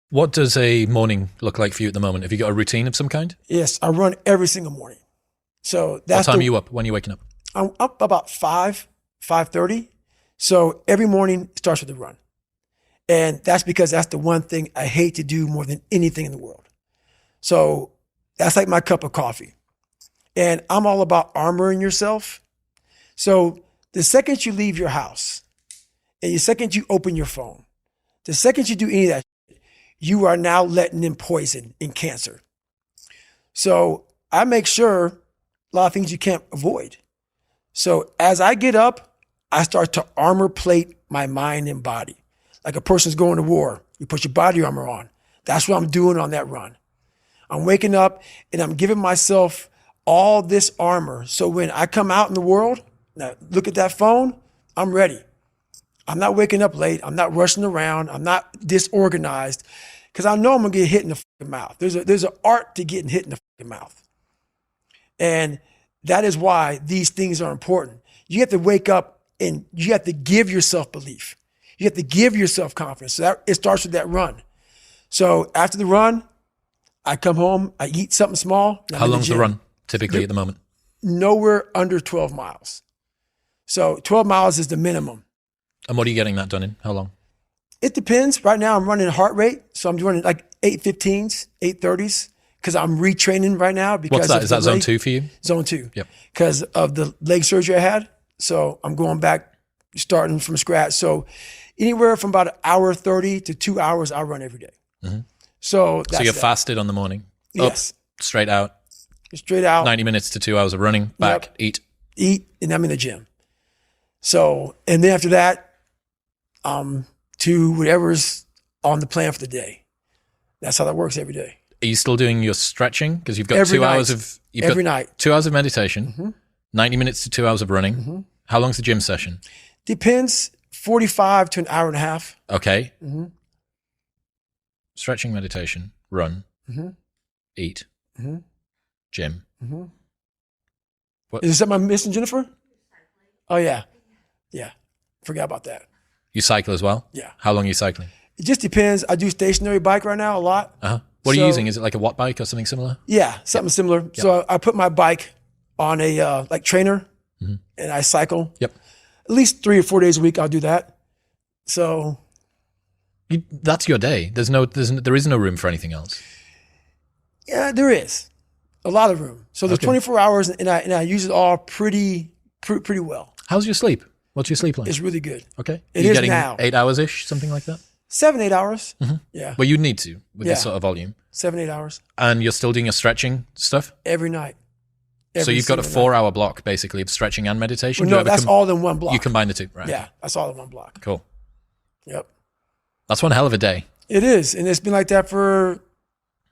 What does a morning look like for you at the moment? Have you got a routine of some kind? Yes, I run every single morning. So that's what time are you up? When are you waking up? I'm up about 5:30. So every morning starts with a run. And that's because that's the one thing I hate to do more than anything in the world. So that's like my cup of coffee. And I'm all about armoring yourself. So the second you leave your house and the second you open your phone, the second you do any of that, you are now letting in poison and cancer. So I make sure a lot of things you can't avoid. So as I get up, I start to armor plate my mind and body. Like a person's going to war, you put your body armor on. That's what I'm doing on that run. I'm waking up and I'm giving myself all this armor. So when I come out in the world, now look at that phone, I'm ready. I'm not waking up late. I'm not rushing around. I'm not disorganized because I know I'm going to get hit in the fucking mouth. There's an art to getting hit in the fucking mouth. And that is why these things are important. You have to wake up and you have to give yourself belief. You have to give yourself confidence. So it starts with that run. So after the run, I come home, I eat something small. How long's the run typically at the moment? Nowhere under 12 miles. So 12 miles is the minimum. And what are you getting that done in? How long? It depends. Right now I'm running heart rate. So I'm doing like 8:15s, 8:30s because I'm retraining right now. Because what's that? Is that zone 2 for you? Zone 2. Yep. Because of the leg surgery I had. So I'm going back, starting from scratch. So anywhere from about 1:30 to 2 hours, I run every day. Mm-hmm. So you're fasted on the morning? Yes. Up, straight out? Straight out. 90 minutes to 2 hours of running, back, yep. Eat, and I'm in the gym. So, and then after that, to whatever's on the plan for the day. That's how that works every day. Are you still doing your stretching? Because you've got every 2 night. hours of... Every night. 2 hours of meditation, mm-hmm. 90 minutes to 2 hours of running. Mm-hmm. How long's the gym session? Depends, 45 to an hour and a half. Okay. Mm-hmm. Stretching, meditation, run, mm-hmm. eat, mm-hmm. gym. Mm-hmm. What? Is that my missing, Jennifer? Oh, yeah. Yeah. Forgot about that. You cycle as well? Yeah. How long are you cycling? It just depends. I do stationary bike right now a lot. Uh-huh. What are you using? Is it like a watt bike or something similar? Yeah, something similar. Yep. So I put my bike on a like trainer mm-hmm. and I cycle. Yep. At least 3 or 4 days a week I'll do that. So that's your day. There is no room for anything else. Yeah, there is a lot of room. So there's 24 hours and I use it all pretty well. How's your sleep? What's your sleep like? It's really good. Okay. It you is getting now. 8 hours-ish, something like that? 7-8 hours. Mm-hmm. Yeah. Well, you'd need to with this sort of volume. 7-8 hours. And you're still doing your stretching stuff? Every night. So you've got a 4-hour block basically of stretching and meditation? Well, no, that's all in one block. You combine the two, right? Yeah, that's all in one block. Cool. Yep. That's one hell of a day. It is. And it's been like that for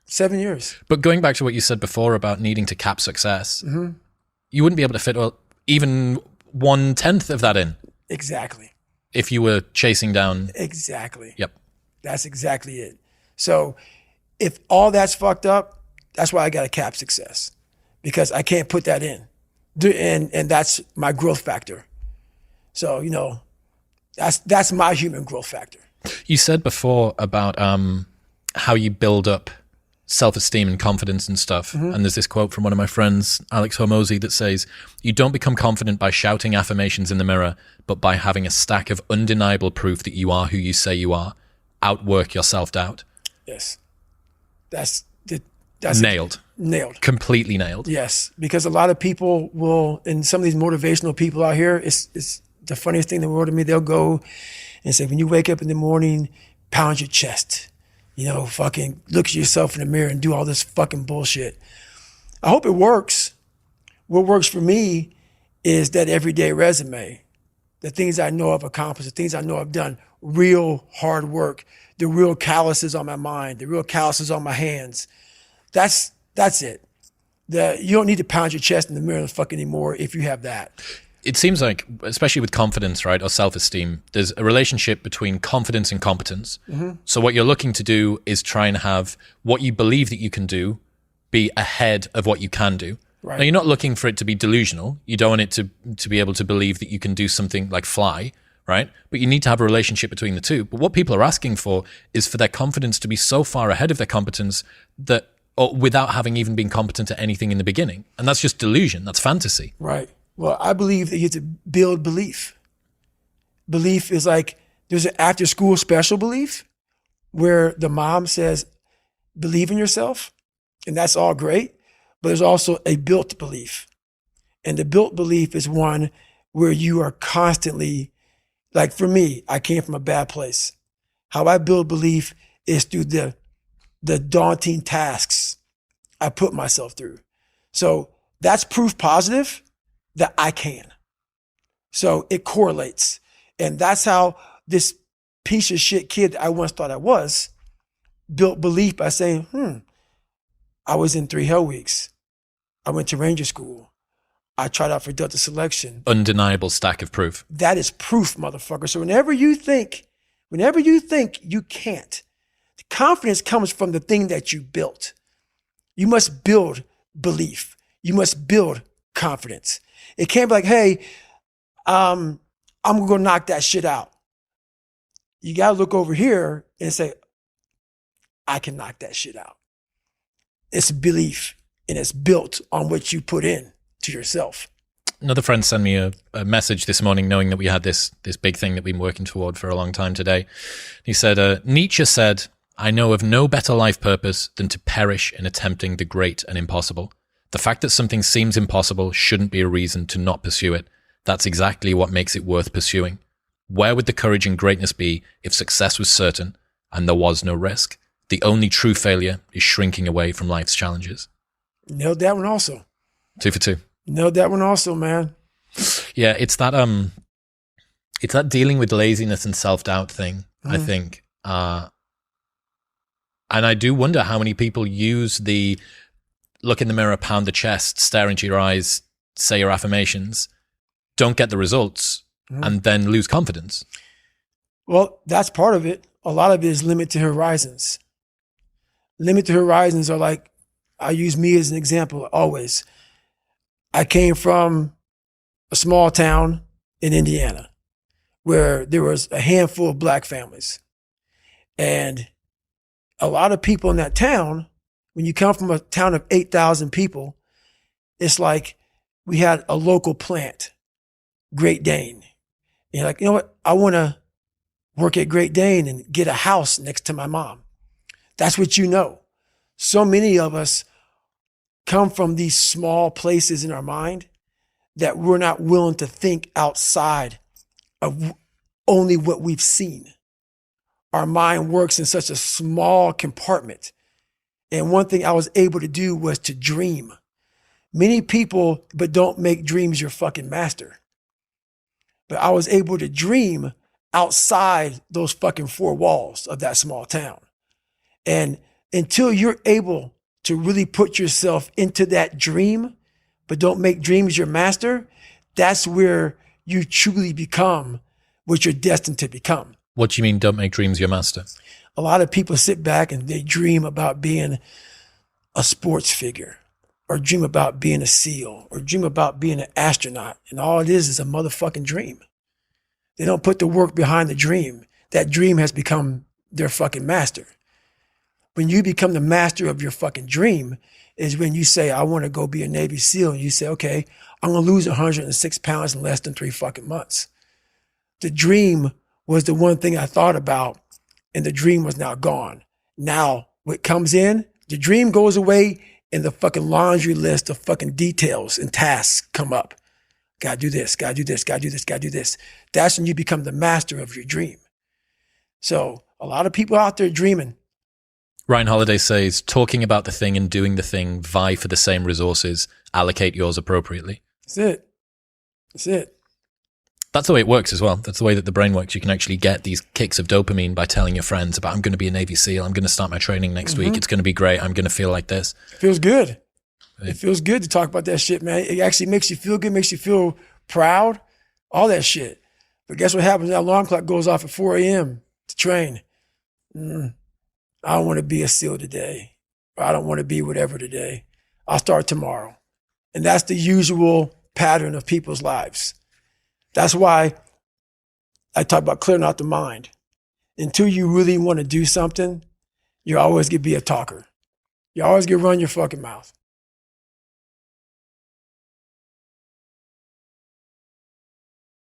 7 years. But going back to what you said before about needing to cap success, mm-hmm. you wouldn't be able to fit even 1/10 of that in. Exactly. If you were chasing down. Exactly. Yep. That's exactly it. So if all that's fucked up, that's why I got to cap success because I can't put that in. And that's my growth factor. So, that's my human growth factor. You said before about how you build up self-esteem and confidence and stuff. Mm-hmm. And there's this quote from one of my friends, Alex Hormozy, that says, you don't become confident by shouting affirmations in the mirror, but by having a stack of undeniable proof that you are who you say you are. Outwork your self-doubt. Yes. That's nailed. Nailed. Completely nailed. Yes. Because a lot of people will, and some of these motivational people out here, it's the funniest thing in the world to me. They'll go and say, when you wake up in the morning, pound your chest. Fucking look at yourself in the mirror and do all this fucking bullshit. I hope it works. What works for me is that everyday resume, the things I know I've accomplished, the things I know I've done, real hard work, the real calluses on my mind, the real calluses on my hands. That's it. You don't need to pound your chest in the mirror fucking anymore if you have that. It seems like, especially with confidence, right, or self-esteem, there's a relationship between confidence and competence. Mm-hmm. So what you're looking to do is try and have what you believe that you can do be ahead of what you can do. Right. Now, you're not looking for it to be delusional. You don't want it to be able to believe that you can do something like fly, right? But you need to have a relationship between the two. But what people are asking for is for their confidence to be so far ahead of their competence that, or without having even been competent at anything in the beginning. And that's just delusion. That's fantasy. Right. Well, I believe that you have to build belief. Belief is like, there's an after school special belief where the mom says, believe in yourself. And that's all great. But there's also a built belief. And the built belief is one where you are constantly, like for me, I came from a bad place. How I build belief is through the daunting tasks I put myself through. So that's proof positive that I can. So it correlates. And that's how this piece of shit kid I once thought I was built belief by saying, I was in 3 Hell Weeks. I went to Ranger School. I tried out for Delta Selection. Undeniable stack of proof. That is proof, motherfucker. So whenever you think you can't, the confidence comes from the thing that you built. You must build belief. You must build confidence. It can't be like, hey, I'm going to go knock that shit out. You got to look over here and say, I can knock that shit out. It's belief, and it's built on what you put in to yourself. Another friend sent me a message this morning knowing that we had this big thing that we've been working toward for a long time today. He said, Nietzsche said, I know of no better life purpose than to perish in attempting the great and impossible. The fact that something seems impossible shouldn't be a reason to not pursue it. That's exactly what makes it worth pursuing. Where would the courage and greatness be if success was certain and there was no risk? The only true failure is shrinking away from life's challenges. Nailed that one also. 2 for 2. Nailed that one also, man. Yeah, it's that dealing with laziness and self-doubt thing, I think. And I do wonder how many people use the look in the mirror, pound the chest, stare into your eyes, say your affirmations, don't get the results, and then lose confidence. Well, that's part of it. A lot of it is limited horizons. Limited horizons are like, I use me as an example always. I came from a small town in Indiana where there was a handful of black families. And a lot of people in that town, when you come from a town of 8,000 people, it's like we had a local plant, Great Dane. And you're like, you know what? I want to work at Great Dane and get a house next to my mom. That's what you know. So many of us come from these small places in our mind that we're not willing to think outside of only what we've seen. Our mind works in such a small compartment. And one thing I was able to do was to dream. Many people, but don't make dreams your fucking master. But I was able to dream outside those fucking 4 walls of that small town. And until you're able to really put yourself into that dream, but don't make dreams your master, that's where you truly become what you're destined to become. What do you mean, don't make dreams your master? A lot of people sit back and they dream about being a sports figure, or dream about being a SEAL, or dream about being an astronaut. And all it is a motherfucking dream. They don't put the work behind the dream. That dream has become their fucking master. When you become the master of your fucking dream is when you say, I want to go be a Navy SEAL. And you say, okay, I'm going to lose 106 pounds in less than 3 fucking months. The dream was the one thing I thought about, and the dream was now gone. Now what comes in, the dream goes away, and the fucking laundry list of fucking details and tasks come up. Gotta do this, gotta do this, gotta do this, gotta do this. That's when you become the master of your dream. So a lot of people out there dreaming. Ryan Holiday says, talking about the thing and doing the thing vie for the same resources. Allocate yours appropriately. That's it. That's it. That's the way it works as well. That's the way that the brain works. You can actually get these kicks of dopamine by telling your friends about, I'm going to be a Navy SEAL. I'm going to start my training next week. It's going to be great. I'm going to feel like this. It feels good. It feels good to talk about that shit, man. It actually makes you feel good, makes you feel proud, all that shit. But guess what happens? That alarm clock goes off at 4 a.m. to train. I don't want to be a SEAL today. Or I don't want to be whatever today. I'll start tomorrow. And that's the usual pattern of people's lives. That's why I talk about clearing out the mind. Until you really want to do something, you're always going to be a talker. You always going to run your fucking mouth.